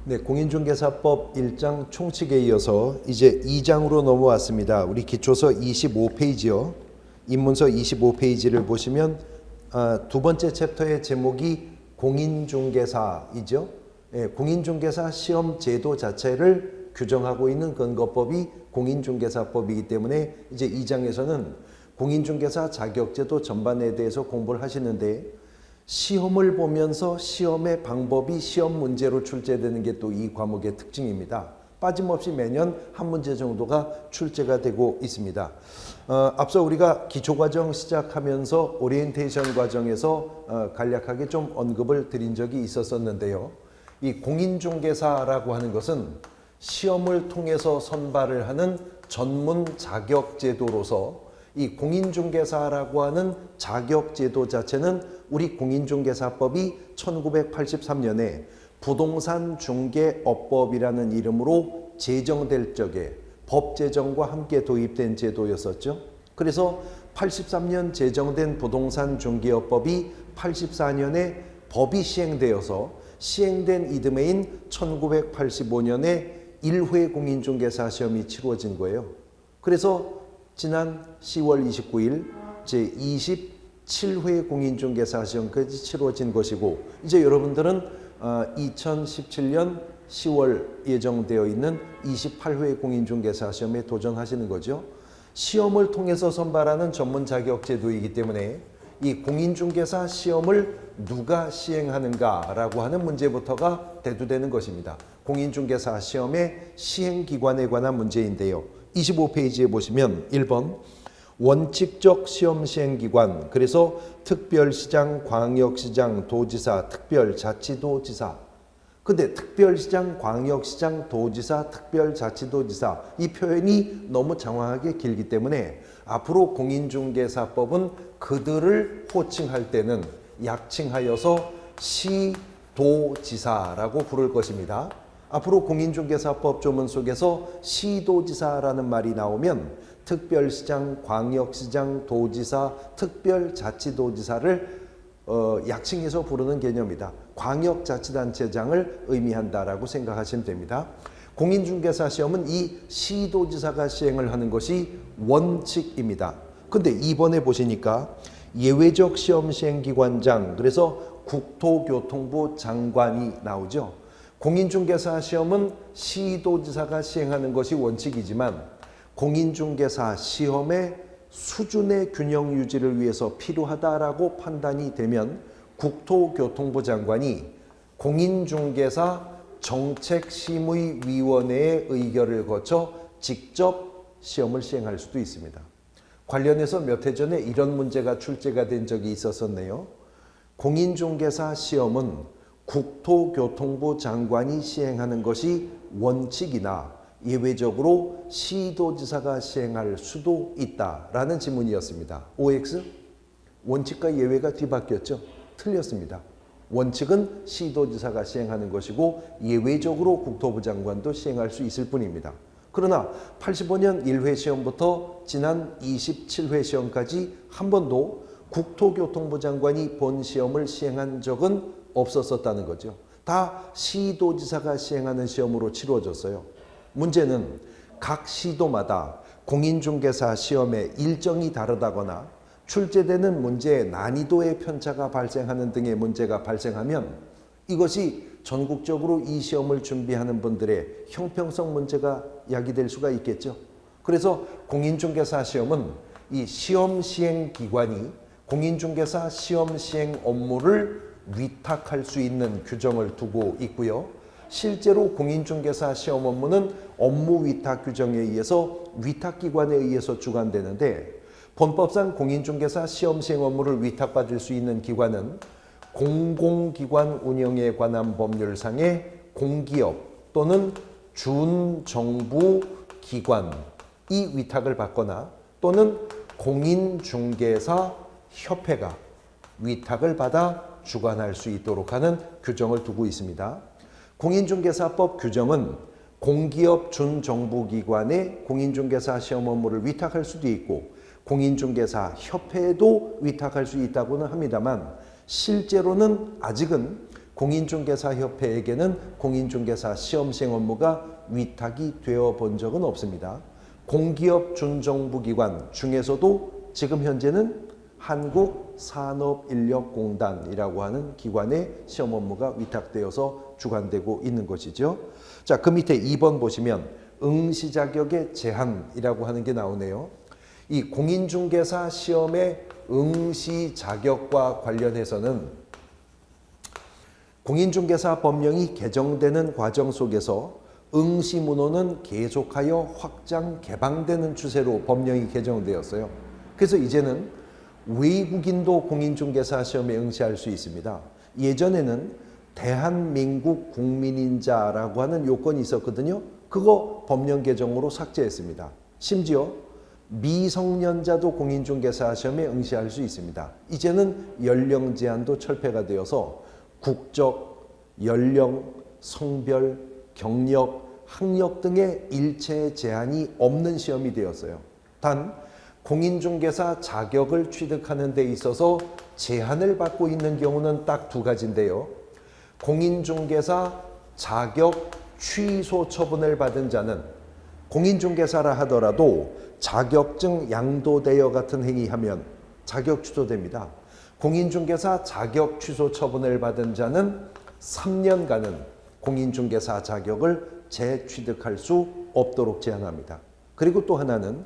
네, 공인중개사법 1장 총칙에 이어서 이제 2장으로 넘어왔습니다. 우리 기초서 25페이지요. 입문서 25페이지를 보시면 두 번째 챕터의 제목이 공인중개사이죠. 예, 공인중개사 시험 제도 자체를 규정하고 있는 근거법이 공인중개사법이기 때문에 이제 2장에서는 공인중개사 자격제도 전반에 대해서 공부를 하시는데, 시험을 보면서 시험의 방법이 시험 문제로 출제되는 게 또 이 과목의 특징입니다. 빠짐없이 매년 한 문제 정도가 출제가 되고 있습니다. 앞서 우리가 기초과정 시작하면서 오리엔테이션 과정에서 간략하게 좀 언급을 드린 적이 있었었는데요. 이 공인중개사라고 하는 것은 시험을 통해서 선발을 하는 전문 자격제도로서, 이 공인중개사라고 하는 자격제도 자체는 우리 공인중개사법이 1983년에 부동산중개업법이라는 이름으로 제정될 적에 법 제정과 함께 도입된 제도였었죠. 그래서 83년 제정된 부동산중개업법이 84년에 법이 시행되어서 시행된 이듬해인 1985년에 1회 공인중개사 시험이 치러진 거예요. 그래서 지난 10월 29일 제27회 공인중개사 시험까지 치러진 것이고, 이제 여러분들은 2017년 10월 예정되어 있는 28회 공인중개사 시험에 도전하시는 거죠. 시험을 통해서 선발하는 전문 자격제도이기 때문에 이 공인중개사 시험을 누가 시행하는가라고 하는 문제부터가 대두되는 것입니다. 공인중개사 시험의 시행기관에 관한 문제인데요. 25페이지에 보시면 1번 원칙적 시험 시행기관, 그래서 특별시장, 광역시장, 도지사, 특별자치도지사. 근데 특별시장, 광역시장, 도지사, 특별자치도지사, 이 표현이 너무 장황하게 길기 때문에 앞으로 공인중개사법은 그들을 호칭할 때는 약칭하여서 시도지사라고 부를 것입니다. 앞으로 공인중개사법 조문 속에서 시도지사라는 말이 나오면 특별시장, 광역시장, 도지사, 특별자치도지사를 약칭해서 부르는 개념이다. 광역자치단체장을 의미한다라고 생각하시면 됩니다. 공인중개사 시험은 이 시도지사가 시행을 하는 것이 원칙입니다. 근데 이번에 보시니까 예외적 시험 시행기관장, 그래서 국토교통부 장관이 나오죠. 공인중개사 시험은 시도지사가 시행하는 것이 원칙이지만 공인중개사 시험의 수준의 균형 유지를 위해서 필요하다라고 판단이 되면 국토교통부 장관이 공인중개사 정책심의위원회의 의결을 거쳐 직접 시험을 시행할 수도 있습니다. 관련해서 몇 해 전에 이런 문제가 출제가 된 적이 있었네요. 공인중개사 시험은 국토교통부 장관이 시행하는 것이 원칙이나 예외적으로 시도지사가 시행할 수도 있다라는 질문이었습니다. OX? 원칙과 예외가 뒤바뀌었죠? 틀렸습니다. 원칙은 시도지사가 시행하는 것이고 예외적으로 국토부 장관도 시행할 수 있을 뿐입니다. 그러나 85년 1회 시험부터 지난 27회 시험까지 한 번도 국토교통부 장관이 본 시험을 시행한 적은 없었었다는 거죠. 다 시도지사가 시행하는 시험으로 치루어졌어요. 문제는 각 시도마다 공인중개사 시험의 일정이 다르다거나 출제되는 문제의 난이도의 편차가 발생하는 등의 문제가 발생하면 이것이 전국적으로 이 시험을 준비하는 분들의 형평성 문제가 야기될 수가 있겠죠. 그래서 공인중개사 시험은 이 시험 시행 기관이 공인중개사 시험 시행 업무를 위탁할 수 있는 규정을 두고 있고요. 실제로 공인중개사 시험 업무는 업무 위탁 규정에 의해서 위탁기관에 의해서 주관되는데, 본법상 공인중개사 시험 시행 업무를 위탁받을 수 있는 기관은 공공기관 운영에 관한 법률상의 공기업 또는 준정부기관이 위탁을 받거나 또는 공인중개사 협회가 위탁을 받아 주관할 수 있도록 하는 규정을 두고 있습니다. 공인중개사법 규정은 공기업 준정부기관에 공인중개사 시험 업무를 위탁할 수도 있고 공인중개사 협회에도 위탁할 수 있다고는 합니다만, 실제로는 아직은 공인중개사협회에게는 공인중개사 시험시행 업무가 위탁이 되어 본 적은 없습니다. 공기업 준정부기관 중에서도 지금 현재는 한국산업인력공단이라고 하는 기관에 시험 업무가 위탁되어서 주관되고 있는 것이죠. 자, 그 밑에 2번 보시면 응시 자격의 제한이라고 하는 게 나오네요. 이 공인중개사 시험의 응시 자격과 관련해서는 공인중개사 법령이 개정되는 과정 속에서 응시 문호는 계속하여 확장 개방되는 추세로 법령이 개정되었어요. 그래서 이제는 외국인도 공인중개사 시험에 응시할 수 있습니다. 예전에는 대한민국 국민인 자라고 하는 요건이 있었거든요. 그거 법령 개정으로 삭제했습니다. 심지어 미성년자도 공인중개사 시험에 응시할 수 있습니다. 이제는 연령 제한도 철폐가 되어서 국적, 연령, 성별, 경력, 학력 등의 일체 제한이 없는 시험이 되었어요. 단 공인중개사 자격을 취득하는 데 있어서 제한을 받고 있는 경우는 딱 두 가지인데요. 공인중개사 자격 취소 처분을 받은 자는 공인중개사라 하더라도 자격증 양도대여 같은 행위하면 자격 취소됩니다. 공인중개사 자격 취소 처분을 받은 자는 3년간은 공인중개사 자격을 재취득할 수 없도록 제한합니다. 그리고 또 하나는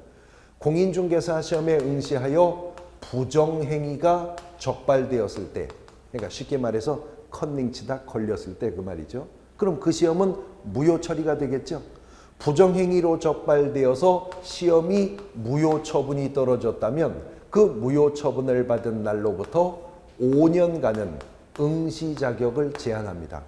공인중개사 시험에 응시하여 부정행위가 적발되었을 때, 그러니까 쉽게 말해서 컨닝치다 걸렸을 때 그 말이죠. 그럼 그 시험은 무효 처리가 되겠죠. 부정행위로 적발되어서 시험이 무효 처분이 떨어졌다면 그 무효 처분을 받은 날로부터 5년간은 응시 자격을 제한합니다.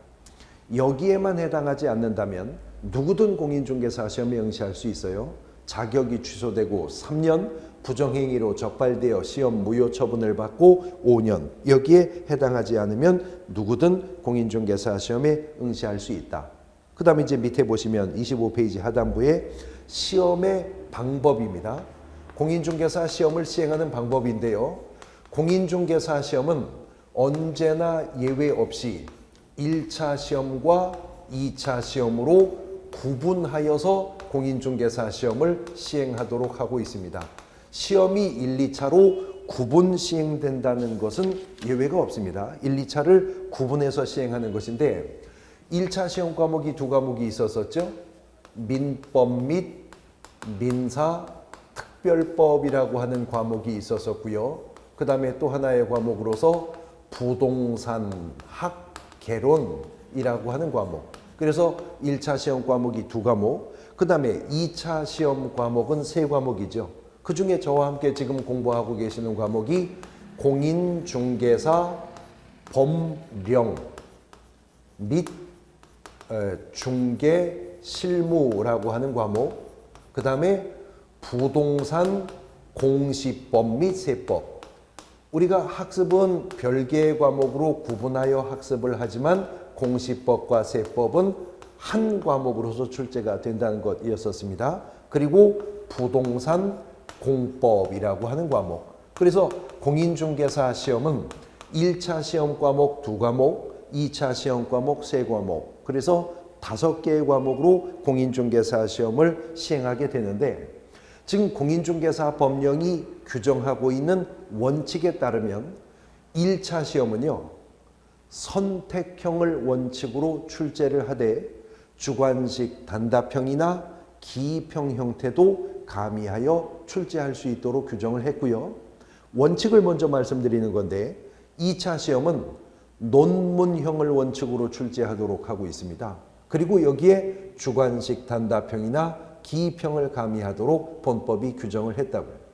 여기에만 해당하지 않는다면 누구든 공인중개사 시험에 응시할 수 있어요. 자격이 취소되고 3년, 부정행위로 적발되어 시험 무효 처분을 받고 5년, 여기에 해당하지 않으면 누구든 공인중개사 시험에 응시할 수 있다. 그 다음에 이제 밑에 보시면 25페이지 하단부에 시험의 방법입니다. 공인중개사 시험을 시행하는 방법인데요. 공인중개사 시험은 언제나 예외 없이 1차 시험과 2차 시험으로 구분하여서 공인중개사 시험을 시행하도록 하고 있습니다. 시험이 1, 2차로 구분 시행된다는 것은 예외가 없습니다. 1, 2차를 구분해서 시행하는 것인데 1차 시험 과목이 두 과목이 있었었죠. 민법 및 민사 특별법이라고 하는 과목이 있었었고요. 그 다음에 또 하나의 과목으로서 부동산학 개론이라고 하는 과목. 그래서 1차 시험 과목이 두 과목, 그 다음에 2차 시험 과목은 세 과목이죠. 그 중에 저와 함께 지금 공부하고 계시는 과목이 공인중개사 법령 및 중개실무라고 하는 과목, 그 다음에 부동산 공시법 및 세법. 우리가 학습은 별개의 과목으로 구분하여 학습을 하지만 공시법과 세법은 한 과목으로서 출제가 된다는 것이었습니다. 그리고 부동산 공법이라고 하는 과목. 그래서 공인중개사 시험은 1차 시험 과목 두 과목, 2차 시험 과목 세 과목. 그래서 5개의 과목으로 공인중개사 시험을 시행하게 되는데, 지금 공인중개사 법령이 규정하고 있는 원칙에 따르면 1차 시험은요, 선택형을 원칙으로 출제를 하되 주관식 단답형이나 기입형 형태도 가미하여 출제할 수 있도록 규정을 했고요. 원칙을 먼저 말씀드리는 건데 2차 시험은 논문형을 원칙으로 출제하도록 하고 있습니다. 그리고 여기에 주관식 단답형이나 기입형을 가미하도록 본법이 규정을 했다고요.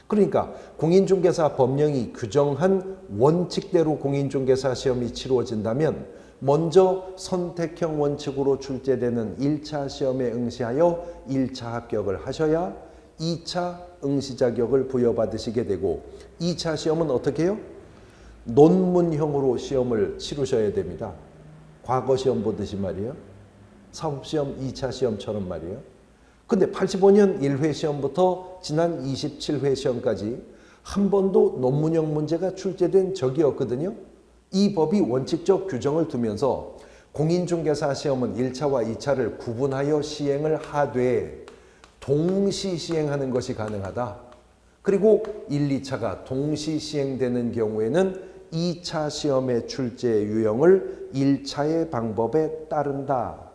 그러니까 공인중개사 법령이 규정한 원칙대로 공인중개사 시험이 치루어진다면 먼저 선택형 원칙으로 출제되는 1차 시험에 응시하여 1차 합격을 하셔야 2차 응시 자격을 부여받으시게 되고, 2차 시험은 어떻게 해요? 논문형으로 시험을 치르셔야 됩니다. 과거 시험 보듯이 말이에요. 사법시험 2차 시험처럼 말이에요. 근데 85년 1회 시험부터 지난 27회 시험까지 한 번도 논문형 문제가 출제된 적이 없거든요. 이 법이 원칙적 규정을 두면서 공인중개사 시험은 1차와 2차를 구분하여 시행을 하되 동시 시행하는 것이 가능하다. 그리고 1, 2차가 동시 시행되는 경우에는 2차 시험의 출제 유형을 1차의 방법에 따른다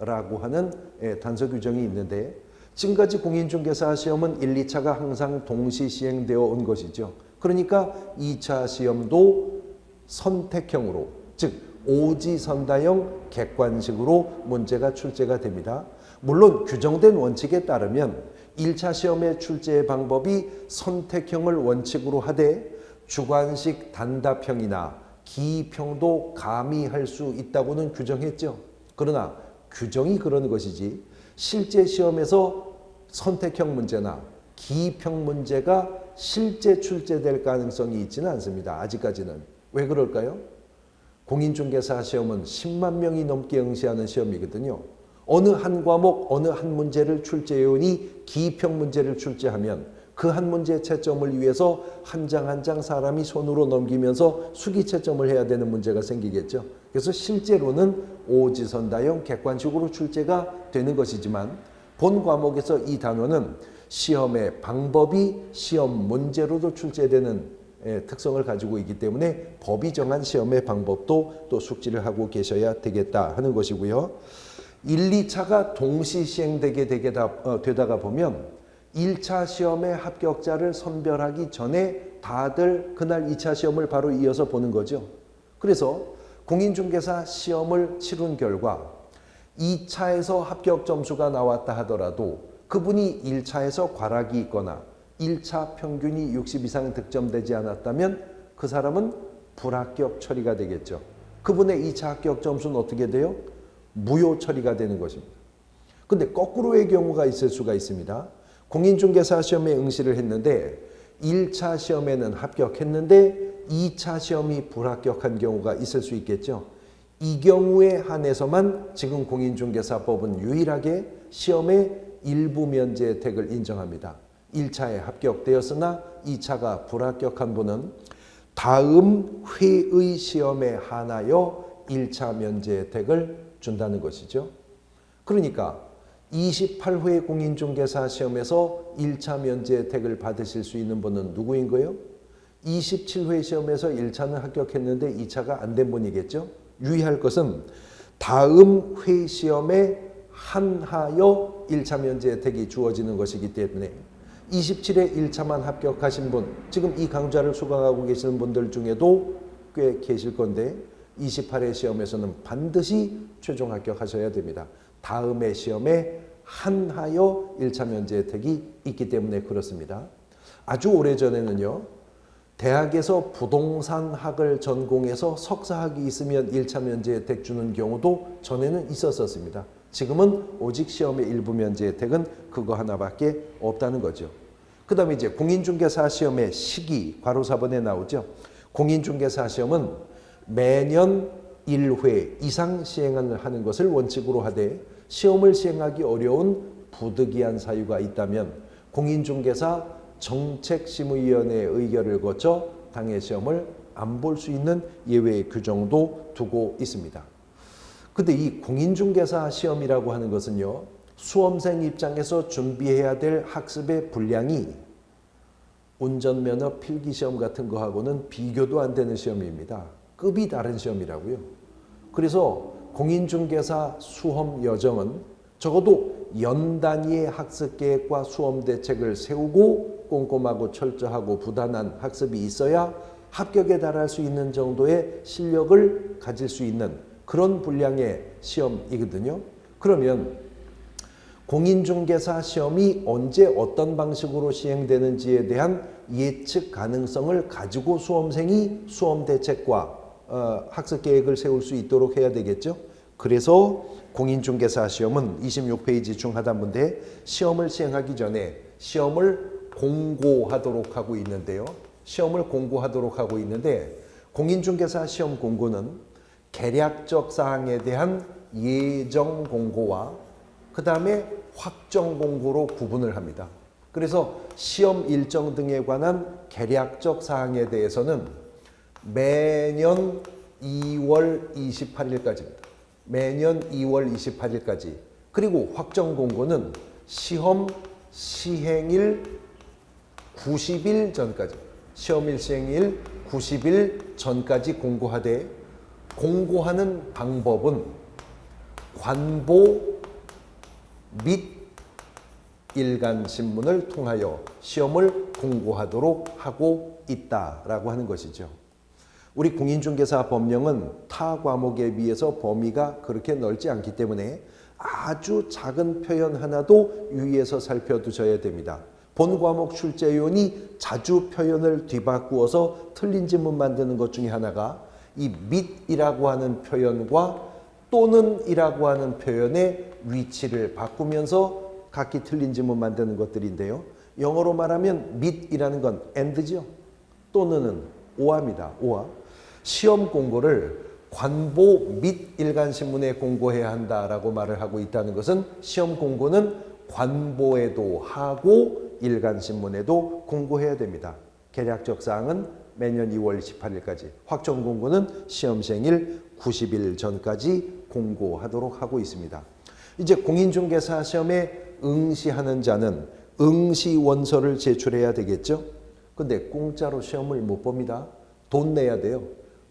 라고 하는 단서 규정이 있는데, 지금까지 공인중개사 시험은 1, 2차가 항상 동시 시행되어 온 것이죠. 그러니까 2차 시험도 선택형으로, 즉 오지선다형 객관식으로 문제가 출제가 됩니다. 물론 규정된 원칙에 따르면 1차 시험의 출제 방법이 선택형을 원칙으로 하되 주관식 단답형이나 기입형도 가미할 수 있다고는 규정했죠. 그러나 규정이 그런 것이지 실제 시험에서 선택형 문제나 기입형 문제가 실제 출제될 가능성이 있지는 않습니다. 아직까지는. 왜 그럴까요? 공인중개사 시험은 10만 명이 넘게 응시하는 시험이거든요. 어느 한 과목, 어느 한 문제를 출제위원이 기입형 문제를 출제하면 그 한 문제의 채점을 위해서 한 장 한 장 사람이 손으로 넘기면서 수기 채점을 해야 되는 문제가 생기겠죠. 그래서 실제로는 오지선다형 객관식으로 출제가 되는 것이지만 본 과목에서 이 단원은 시험의 방법이 시험 문제로도 출제되는 특성을 가지고 있기 때문에 법이 정한 시험의 방법도 또 숙지를 하고 계셔야 되겠다 하는 것이고요. 1, 2차가 동시 시행되게 되다가 보면 1차 시험의 합격자를 선별하기 전에 다들 그날 2차 시험을 바로 이어서 보는 거죠. 그래서 공인중개사 시험을 치른 결과 2차에서 합격 점수가 나왔다 하더라도 그분이 1차에서 과락이 있거나 1차 평균이 60 이상 득점되지 않았다면 그 사람은 불합격 처리가 되겠죠. 그분의 2차 합격 점수는 어떻게 돼요? 무효 처리가 되는 것입니다. 근데 거꾸로의 경우가 있을 수가 있습니다. 공인중개사 시험에 응시를 했는데 1차 시험에는 합격했는데 2차 시험이 불합격한 경우가 있을 수 있겠죠. 이 경우에 한해서만 지금 공인중개사법은 유일하게 시험의 일부 면제 혜택을 인정합니다. 1차에 합격되었으나 2차가 불합격한 분은 다음 회의 시험에 한하여 1차 면제 혜택을 준다는 것이죠. 그러니까 28회 공인중개사 시험에서 1차 면제 혜택을 받으실 수 있는 분은 누구인 거예요? 27회 시험에서 1차는 합격했는데 2차가 안 된 분이겠죠. 유의할 것은 다음 회 시험에 한하여 1차 면제 혜택이 주어지는 것이기 때문에 27회 1차만 합격하신 분, 지금 이 강좌를 수강하고 계시는 분들 중에도 꽤 계실 건데 28회 시험에서는 반드시 최종 합격하셔야 됩니다. 다음의 시험에 한하여 1차 면제 혜택이 있기 때문에 그렇습니다. 아주 오래전에는요. 대학에서 부동산학을 전공해서 석사학위 있으면 1차 면제 혜택 주는 경우도 전에는 있었습니다. 지금은 오직 시험의 일부 면제 혜택은 그거 하나밖에 없다는 거죠. 그 다음에 이제 공인중개사 시험의 시기, 괄호 4번에 나오죠. 공인중개사 시험은 매년 1회 이상 시행을 하는 것을 원칙으로 하되 시험을 시행하기 어려운 부득이한 사유가 있다면 공인중개사 정책심의위원회의 의결을 거쳐 당해 시험을 안 볼 수 있는 예외 규정도 두고 있습니다. 근데 이 공인중개사 시험이라고 하는 것은요. 수험생 입장에서 준비해야 될 학습의 분량이 운전면허 필기시험 같은 거하고는 비교도 안 되는 시험입니다. 급이 다른 시험이라고요. 그래서 공인중개사 수험 여정은 적어도 연 단위의 학습 계획과 수험 대책을 세우고 꼼꼼하고 철저하고 부단한 학습이 있어야 합격에 달할 수 있는 정도의 실력을 가질 수 있는 그런 분량의 시험이거든요. 그러면 공인중개사 시험이 언제 어떤 방식으로 시행되는지에 대한 예측 가능성을 가지고 수험생이 수험 대책과 학습 계획을 세울 수 있도록 해야 되겠죠. 그래서 공인중개사 시험은 26페이지 중 하단문에 시험을 시행하기 전에 시험을 공고하도록 하고 있는데요. 시험을 공고하도록 하고 있는데 공인중개사 시험 공고는 개략적 사항에 대한 예정 공고와 그 다음에 확정 공고로 구분을 합니다. 그래서 시험 일정 등에 관한 개략적 사항에 대해서는 매년 2월 28일까지입니다. 매년 2월 28일까지. 그리고 확정 공고는 시험 시행일 90일 전까지, 시험일 시행일 90일 전까지 공고하되, 공고하는 방법은 관보 및 일간신문을 통하여 시험을 공고하도록 하고 있다라고 하는 것이죠. 우리 공인중개사 법령은 타 과목에 비해서 범위가 그렇게 넓지 않기 때문에 아주 작은 표현 하나도 유의해서 살펴두셔야 됩니다. 본 과목 출제요원이 자주 표현을 뒤바꾸어서 틀린 지문 만드는 것 중에 하나가 이 및이라고 하는 표현과 또는이라고 하는 표현의 위치를 바꾸면서 각기 틀린 지문 만드는 것들인데요. 영어로 말하면 밋이라는 건 and죠. 또는은 or입니다. or. 시험 공고를 관보 및 일간신문에 공고해야 한다라고 말을 하고 있다는 것은 시험 공고는 관보에도 하고 일간신문에도 공고해야 됩니다. 개략적 사항은 매년 2월 28일까지, 확정 공고는 시험 시행일 90일 전까지 공고하도록 하고 있습니다. 이제 공인중개사 시험에 응시하는 자는 응시 원서를 제출해야 되겠죠. 근데 공짜로 시험을 못 봅니다. 돈 내야 돼요.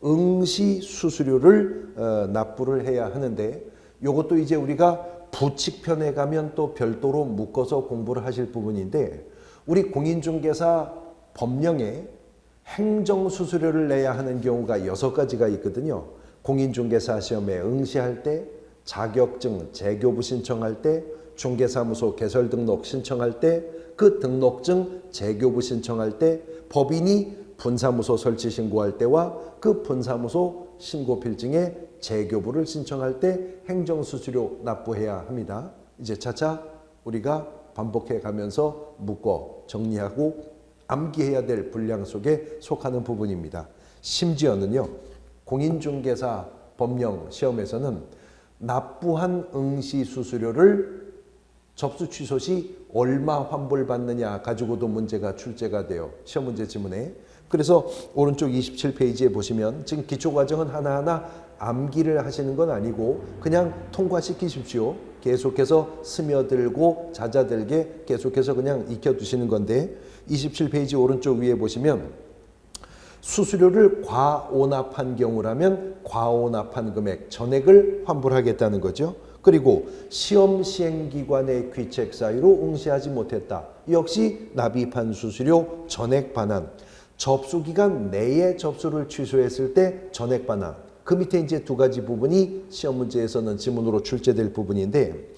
응시 수수료를 납부를 해야 하는데, 이것도 이제 우리가 부칙편에 가면 또 별도로 묶어서 공부를 하실 부분인데, 우리 공인중개사 법령에 행정수수료를 내야 하는 경우가 6가지가 있거든요. 공인중개사 시험에 응시할 때, 자격증 재교부 신청할 때, 중개사무소 개설 등록 신청할 때, 그 등록증 재교부 신청할 때, 법인이 분사무소 설치 신고할 때와 그 분사무소 신고 필증에 재교부를 신청할 때 행정수수료 납부해야 합니다. 이제 차차 우리가 반복해 가면서 묶어 정리하고 암기해야 될 분량 속에 속하는 부분입니다. 심지어는요, 공인중개사 법령 시험에서는 납부한 응시 수수료를 접수 취소 시 얼마 환불받느냐 가지고도 문제가 출제가 돼요. 시험 문제 지문에. 그래서 오른쪽 27페이지에 보시면 지금 기초과정은 하나하나 암기를 하시는 건 아니고 그냥 통과시키십시오. 계속해서 스며들고 잦아들게 계속해서 그냥 익혀두시는 건데, 27페이지 오른쪽 위에 보시면 수수료를 과오납한 경우라면 과오납한 금액 전액을 환불하겠다는 거죠. 그리고 시험 시행기관의 귀책 사유로 응시하지 못했다. 역시 납입한 수수료 전액 반환. 접수기간 내에 접수를 취소했을 때 전액 반환. 그 밑에 이제 2가지 부분이 시험 문제에서는 지문으로 출제될 부분인데,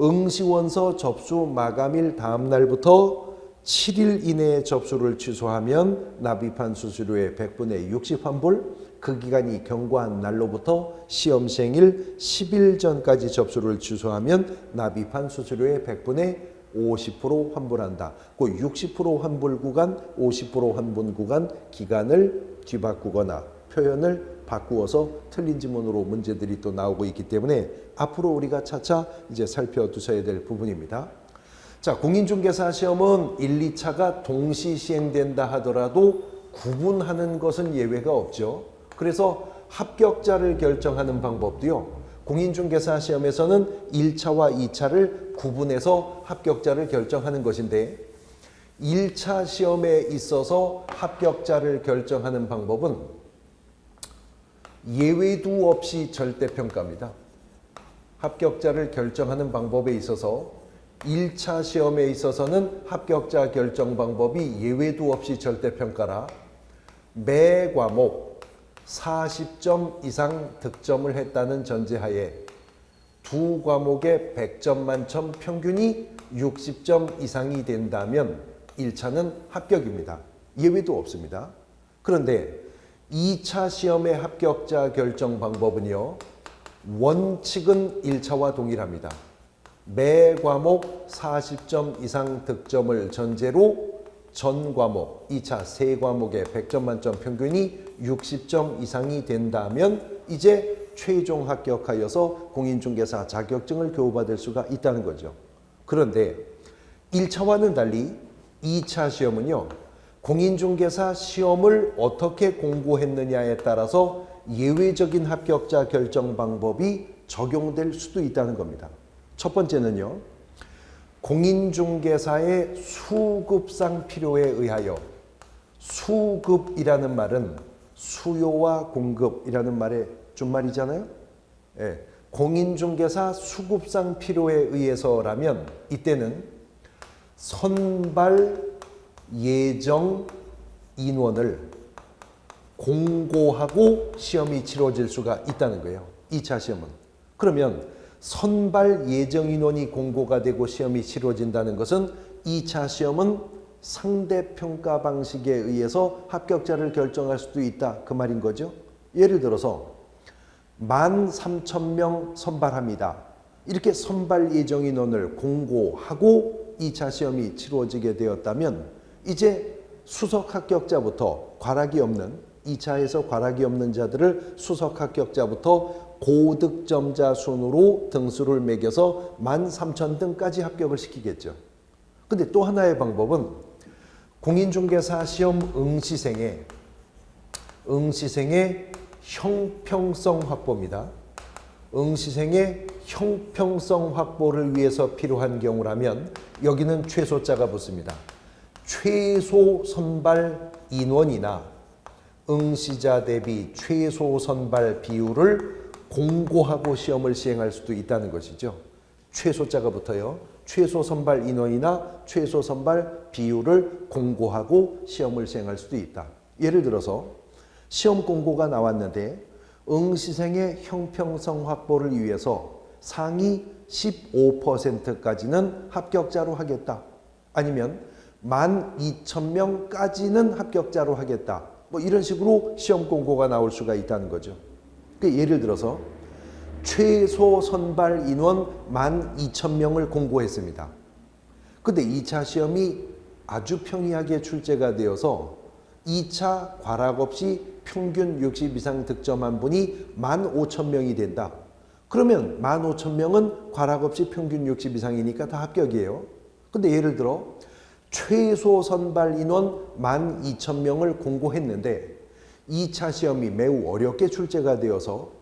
응시원서 접수 마감일 다음 날부터 7일 이내에 접수를 취소하면 납입한 수수료의 100분의 60 환불, 그 기간이 경과한 날로부터 시험 시행일 10일 전까지 접수를 취소하면 납입한 수수료의 100분의 50% 환불한다. 그 60% 환불 구간, 50% 환불 구간 기간을 뒤바꾸거나 표현을 바꾸어서 틀린 지문으로 문제들이 또 나오고 있기 때문에 앞으로 우리가 차차 이제 살펴두셔야 될 부분입니다. 자, 공인중개사 시험은 1, 2차가 동시 시행된다 하더라도 구분하는 것은 예외가 없죠. 그래서 합격자를 결정하는 방법도요, 공인중개사 시험에서는 1차와 2차를 구분해서 합격자를 결정하는 것인데, 1차 시험에 있어서 합격자를 결정하는 방법은 예외도 없이 절대평가입니다. 합격자를 결정하는 방법에 있어서 1차 시험에 있어서는 합격자 결정 방법이 예외도 없이 절대평가라. 매 과목 40점 이상 득점을 했다는 전제하에 2 과목에 100점 만점 평균이 60점 이상이 된다면 1차는 합격입니다. 예외도 없습니다. 그런데 2차 시험의 합격자 결정 방법은요, 원칙은 1차와 동일합니다. 매 과목 40점 이상 득점을 전제로 전 과목, 2차 세 과목에 100점 만점 평균이 60점 이상이 된다면 이제 최종 합격하여서 공인중개사 자격증을 교부받을 수가 있다는 거죠. 그런데 1차와는 달리 2차 시험은요, 공인중개사 시험을 어떻게 공고했느냐에 따라서 예외적인 합격자 결정 방법이 적용될 수도 있다는 겁니다. 첫 번째는요, 공인중개사의 수급상 필요에 의하여, 수급이라는 말은 수요와 공급이라는 말의 준말이잖아요. 예, 공인중개사 수급상 필요에 의해서라면 이때는 선발 예정 인원을 공고하고 시험이 치러질 수가 있다는 거예요. 2차 시험은. 그러면 선발 예정 인원이 공고가 되고 시험이 치러진다는 것은 2차 시험은 상대평가 방식에 의해서 합격자를 결정할 수도 있다, 그 말인 거죠. 예를 들어서 13,000명 선발합니다. 이렇게 선발 예정 인원을 공고하고 2차 시험이 치러지게 되었다면 이제 수석 합격자부터 과락이 없는, 2차에서 과락이 없는 자들을 수석 합격자부터 고득점자 순으로 등수를 매겨서 13,000등까지 합격을 시키겠죠. 근데 또 하나의 방법은 공인중개사 시험 응시생의 형평성 확보입니다. 응시생의 형평성 확보를 위해서 필요한 경우라면 여기는 최소자가 붙습니다. 최소 선발 인원이나 응시자 대비 최소 선발 비율을 공고하고 시험을 시행할 수도 있다는 것이죠. 최소자가 붙어요. 최소 선발 인원이나 최소 선발 비율을 공고하고 시험을 시행할 수도 있다. 예를 들어서 시험 공고가 나왔는데 응시생의 형평성 확보를 위해서 상위 15%까지는 합격자로 하겠다. 아니면 12,000명까지는 합격자로 하겠다. 뭐 이런 식으로 시험 공고가 나올 수가 있다는 거죠. 예를 들어서 최소 선발 인원 12,000명을 공고했습니다. 근데 2차 시험이 아주 평이하게 출제가 되어서 2차 과락 없이 평균 60 이상 득점한 분이 15,000명이 된다. 그러면 15,000명은 과락 없이 평균 60 이상이니까 다 합격이에요. 근데 예를 들어 최소 선발 인원 12,000명을 공고했는데 2차 시험이 매우 어렵게 출제가 되어서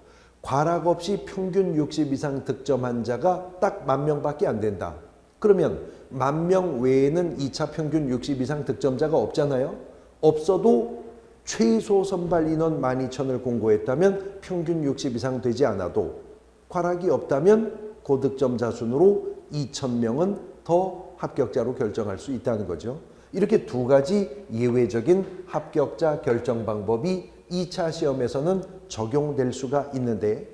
과락 없이 평균 60 이상 득점한 자가 딱 10,000명밖에 안 된다. 그러면 10,000명 외에는 2차 평균 60 이상 득점자가 없잖아요. 없어도 최소 선발 인원 12,000을 공고했다면 평균 60 이상 되지 않아도 과락이 없다면 고득점자 순으로 2,000명은 더 합격자로 결정할 수 있다는 거죠. 이렇게 두 가지 예외적인 합격자 결정 방법이 2차 시험에서는 적용될 수가 있는데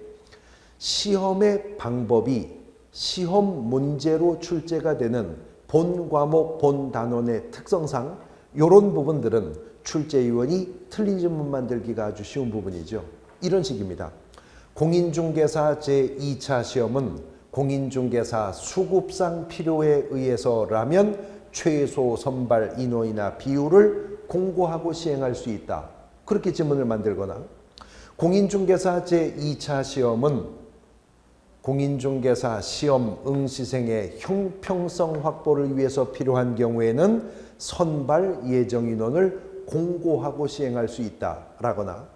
시험의 방법이 시험 문제로 출제가 되는 본 과목, 본 단원의 특성상 이런 부분들은 출제위원이 틀린 질문 만들기가 아주 쉬운 부분이죠. 이런 식입니다. 공인중개사 제2차 시험은 공인중개사 수급상 필요에 의해서라면 최소 선발 인원이나 비율을 공고하고 시행할 수 있다. 그렇게 지문을 만들거나 공인중개사 제2차 시험은 공인중개사 시험 응시생의 형평성 확보를 위해서 필요한 경우에는 선발 예정 인원을 공고하고 시행할 수 있다라거나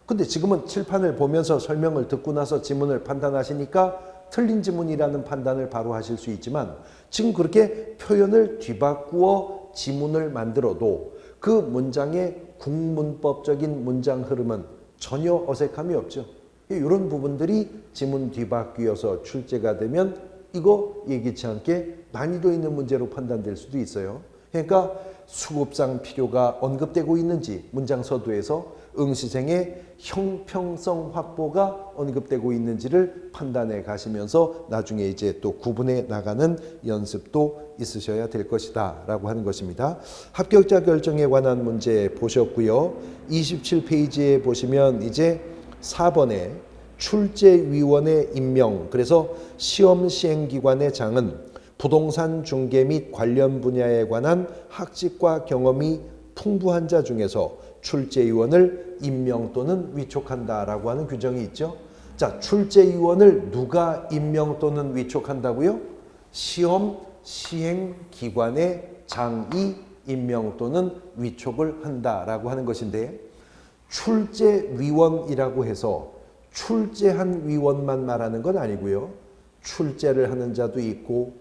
근데 지금은 칠판을 보면서 설명을 듣고 나서 지문을 판단하시니까 틀린 지문이라는 판단을 바로 하실 수 있지만 지금 그렇게 표현을 뒤바꾸어 지문을 만들어도 그 문장의 국문법적인 문장 흐름은 전혀 어색함이 없죠. 이런 부분들이 지문 뒤바뀌어서 출제가 되면 이거 예기치 않게 난이도 있는 문제로 판단될 수도 있어요. 그러니까 수급상 필요가 언급되고 있는지 문장 서두에서 응시생의 형평성 확보가 언급되고 있는지를 판단해 가시면서 나중에 이제 또 구분해 나가는 연습도 있으셔야 될 것이다 라고 하는 것입니다. 합격자 결정에 관한 문제 보셨고요. 27페이지에 보시면 이제 4번에 출제위원회 임명, 그래서 시험 시행기관의 장은 부동산 중개 및 관련 분야에 관한 학식과 경험이 풍부한 자 중에서 출제위원을 임명 또는 위촉한다라고 하는 규정이 있죠. 자, 출제위원을 누가 임명 또는 위촉한다고요? 시험 시행기관의 장이 임명 또는 위촉을 한다라고 하는 것인데, 출제위원이라고 해서 출제한 위원만 말하는 건 아니고요. 출제를 하는 자도 있고,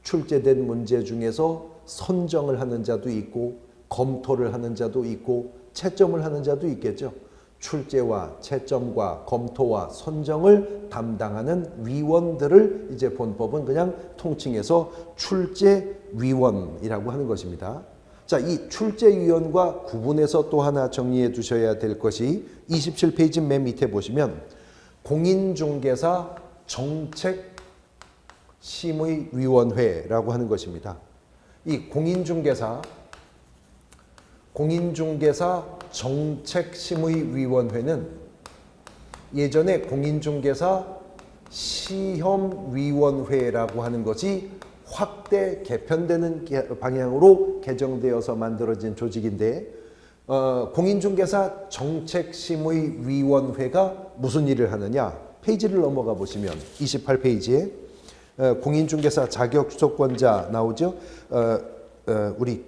출제된 문제 중에서 선정을 하는 자도 있고, 검토를 하는 자도 있고, 채점을 하는 자도 있겠죠. 출제와 채점과 검토와 선정을 담당하는 위원들을 이제 본법은 그냥 통칭해서 출제위원이라고 하는 것입니다. 자, 이 출제위원과 구분해서 또 하나 정리해 두셔야 될 것이 27페이지 맨 밑에 보시면 공인중개사 정책심의위원회라고 하는 것입니다. 이 공인중개사 정책심의위원회는 예전에 공인중개사 시험위원회라고 하는 것이 확대 개편되는 방향으로 개정되어서 만들어진 조직인데, 공인중개사 정책심의위원회가 무슨 일을 하느냐? 페이지를 넘어가 보시면 28페이지에 공인중개사 자격추소권자 나오죠. 우리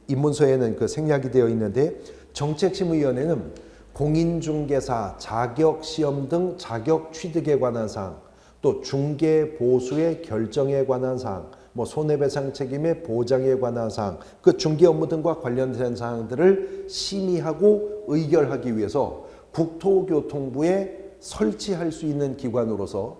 입문서에는 그 생략이 되어 있는데, 정책심의위원회는 공인중개사 자격시험 등 자격 취득에 관한 사항, 또 중개 보수의 결정에 관한 사항, 뭐 손해배상 책임의 보장에 관한 사항, 그 중개 업무 등과 관련된 사항들을 심의하고 의결하기 위해서 국토교통부에 설치할 수 있는 기관으로서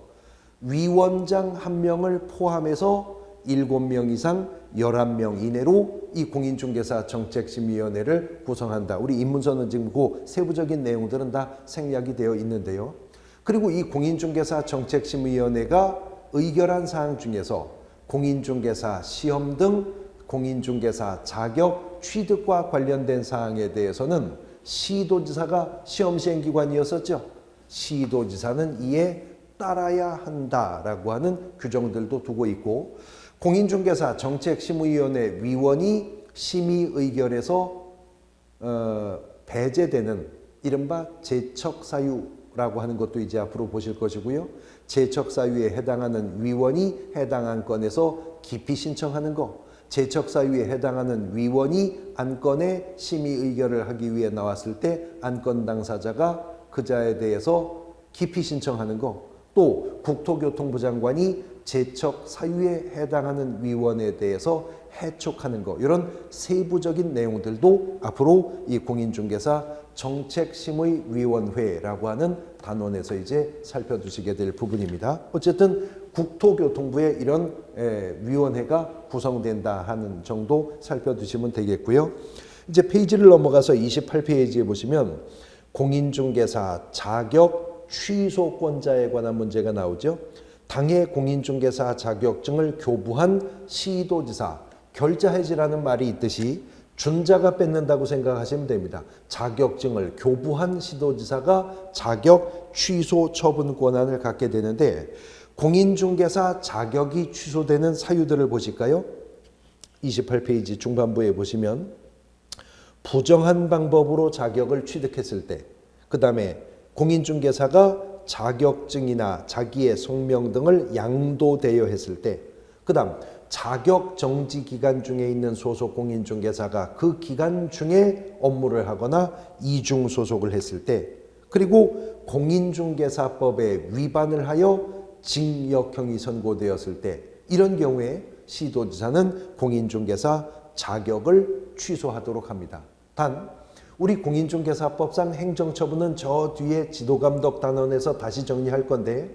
위원장 1명을 포함해서 7명 이상 11명 이내로 이 공인중개사 정책심의위원회를 구성한다. 우리 입문서는 지금 그 세부적인 내용들은 다 생략이 되어 있는데요. 그리고 이 공인중개사 정책심의위원회가 의결한 사항 중에서 공인중개사 시험 등 공인중개사 자격 취득과 관련된 사항에 대해서는 시도지사가 시험시행기관이었었죠. 시도지사는 이에 따라야 한다라고 하는 규정들도 두고 있고, 공인중개사 정책심의위원회 위원이 심의 의결에서 배제되는 이른바 제척사유라고 하는 것도 이제 앞으로 보실 것이고요. 제척사유에 해당하는 위원이 해당 안건에서 기피 신청하는 것, 제척사유에 해당하는 위원이 안건의 심의 의결을 하기 위해 나왔을 때 안건 당사자가 그자에 대해서 기피 신청하는 것, 또 국토교통부 장관이 제척 사유에 해당하는 위원에 대해서 해촉하는 것, 이런 세부적인 내용들도 앞으로 이 공인중개사 정책심의위원회라고 하는 단원에서 이제 살펴두시게 될 부분입니다. 어쨌든 국토교통부에 이런 위원회가 구성된다 하는 정도 살펴두시면 되겠고요. 이제 페이지를 넘어가서 28페이지에 보시면 공인중개사 자격 취소권자에 관한 문제가 나오죠. 당해 공인중개사 자격증을 교부한 시도지사, 결자해지라는 말이 있듯이 준자가 뺏는다고 생각하시면 됩니다. 자격증을 교부한 시도지사가 자격 취소 처분 권한을 갖게 되는데, 공인중개사 자격이 취소되는 사유들을 보실까요? 28페이지 중반부에 보시면 부정한 방법으로 자격을 취득했을 때, 그 다음에 공인중개사가 자격증이나 자기의 성명 등을 양도되어 했을 때, 그 다음 자격 정지 기간 중에 있는 소속 공인중개사가 그 기간 중에 업무를 하거나 이중 소속을 했을 때, 그리고 공인중개사법에 위반을 하여 징역형이 선고되었을 때, 이런 경우에 시도지사는 공인중개사 자격을 취소하도록 합니다. 단 우리 공인중개사법상 행정처분은 저 뒤에 지도감독 단원에서 다시 정리할 건데,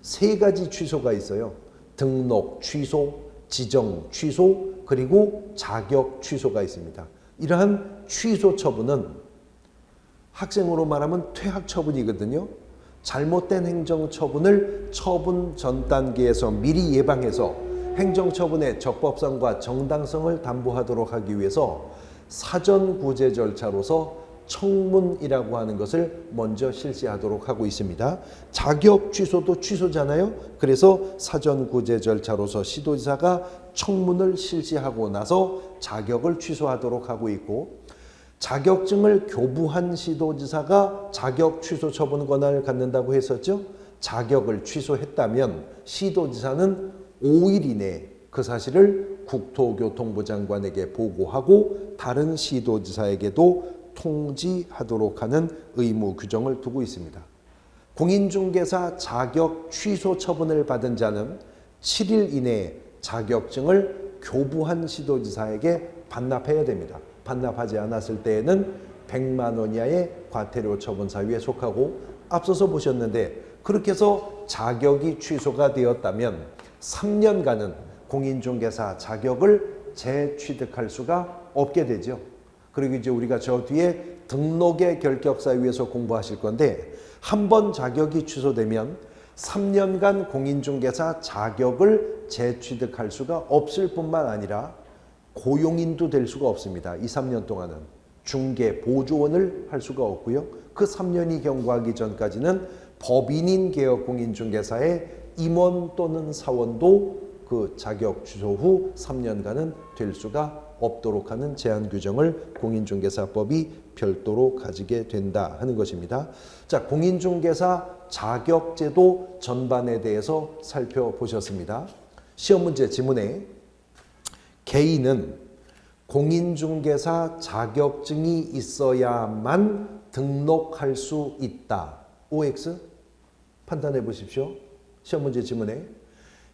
3가지 취소가 있어요. 등록 취소, 지정 취소, 그리고 자격 취소가 있습니다. 이러한 취소 처분은 학생으로 말하면 퇴학 처분이거든요. 잘못된 행정처분을 처분 전 단계에서 미리 예방해서 행정처분의 적법성과 정당성을 담보하도록 하기 위해서 사전 구제 절차로서 청문이라고 하는 것을 먼저 실시하도록 하고 있습니다. 자격 취소도 취소잖아요. 그래서 사전 구제 절차로서 시도지사가 청문을 실시하고 나서 자격을 취소하도록 하고 있고, 자격증을 교부한 시도지사가 자격 취소 처분 권한을 갖는다고 했었죠. 자격을 취소했다면 시도지사는 5일 이내에 그 사실을 국토교통부 장관에게 보고하고 다른 시도지사에게도 통지하도록 하는 의무 규정을 두고 있습니다. 공인중개사 자격 취소 처분을 받은 자는 7일 이내에 자격증을 교부한 시도지사에게 반납해야 됩니다. 반납하지 않았을 때에는 100만 원 이하의 과태료 처분 사유에 속하고, 앞서서 보셨는데 그렇게 해서 자격이 취소가 되었다면 3년간은 공인중개사 자격을 재취득할 수가 없게 되죠. 그리고 이제 우리가 저 뒤에 등록의 결격 사유에서 공부하실 건데, 한번 자격이 취소되면 3년간 공인중개사 자격을 재취득할 수가 없을 뿐만 아니라 고용인도 될 수가 없습니다. 이 3년 동안은 중개 보조원을 할 수가 없고요. 그 3년이 경과하기 전까지는 법인인 개업 공인중개사의 임원 또는 사원도 그 자격 취소 후 3년간은 될 수가 없도록 하는 제한 규정을 공인중개사법이 별도로 가지게 된다 하는 것입니다. 자, 공인중개사 자격제도 전반에 대해서 살펴보셨습니다. 시험 문제 지문에 개인은 공인중개사 자격증이 있어야만 등록할 수 있다. OX 판단해 보십시오. 시험 문제 지문에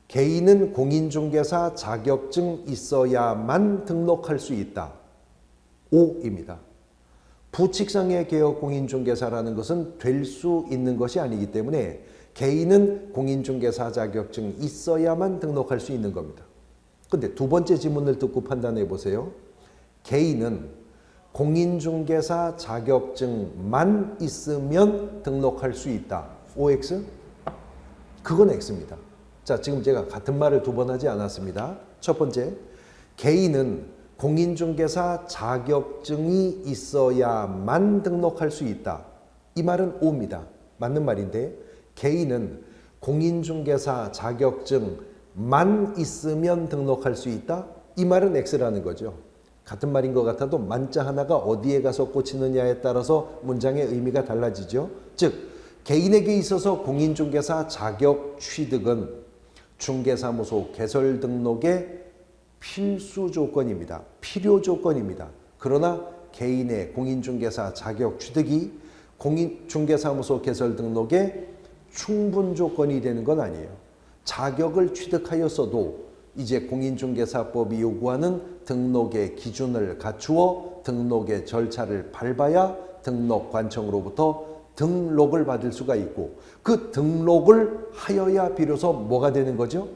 개인은 공인중개사 자격증 있어야만 등록할 수 있다. O입니다. 부칙상의 개업 공인중개사라는 것은 될 수 있는 것이 아니기 때문에 개인은 공인중개사 자격증 있어야만 등록할 수 있는 겁니다. 근데 두 번째 지문을 듣고 판단해 보세요. 개인은 공인중개사 자격증만 있으면 등록할 수 있다. OX? 그건 X입니다. 자, 지금 제가 같은 말을 두 번 하지 않았습니다. 첫 번째, 개인은 공인중개사 자격증이 있어야만 등록할 수 있다. 이 말은 O입니다. 맞는 말인데, 개인은 공인중개사 자격증만 있으면 등록할 수 있다. 이 말은 X라는 거죠. 같은 말인 것 같아도 만자 하나가 어디에 가서 꽂히느냐에 따라서 문장의 의미가 달라지죠. 즉, 개인에게 있어서 공인중개사 자격 취득은 중개사무소 개설 등록의 필수 조건입니다. 필요 조건입니다. 그러나 개인의 공인중개사 자격 취득이 중개사무소 개설 등록의 충분 조건이 되는 건 아니에요. 자격을 취득하였어도 이제 공인중개사법이 요구하는 등록의 기준을 갖추어 등록의 절차를 밟아야 등록관청으로부터 등록을 받을 수가 있고, 그 등록을 하여야 비로소 뭐가 되는 거죠?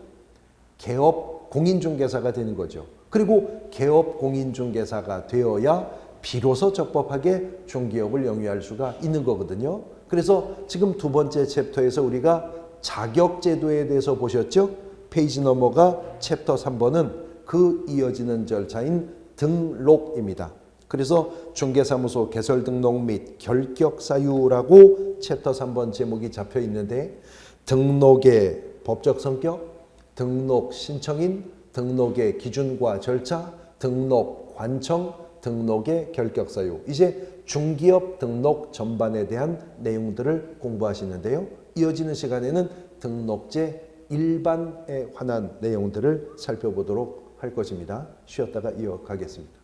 개업 공인중개사가 되는 거죠. 그리고 개업 공인중개사가 되어야 비로소 적법하게 중개업을 영위할 수가 있는 거거든요. 그래서 지금 두 번째 챕터에서 우리가 자격제도에 대해서 보셨죠? 페이지 넘어가 챕터 3번은 그 이어지는 절차인 등록입니다. 그래서 중개사무소 개설 등록 및 결격 사유라고 챕터 3번 제목이 잡혀 있는데, 등록의 법적 성격, 등록 신청인, 등록의 기준과 절차, 등록 관청, 등록의 결격 사유, 이제 중기업 등록 전반에 대한 내용들을 공부하시는데요. 이어지는 시간에는 등록제 일반에 관한 내용들을 살펴보도록 할 것입니다. 쉬었다가 이어가겠습니다.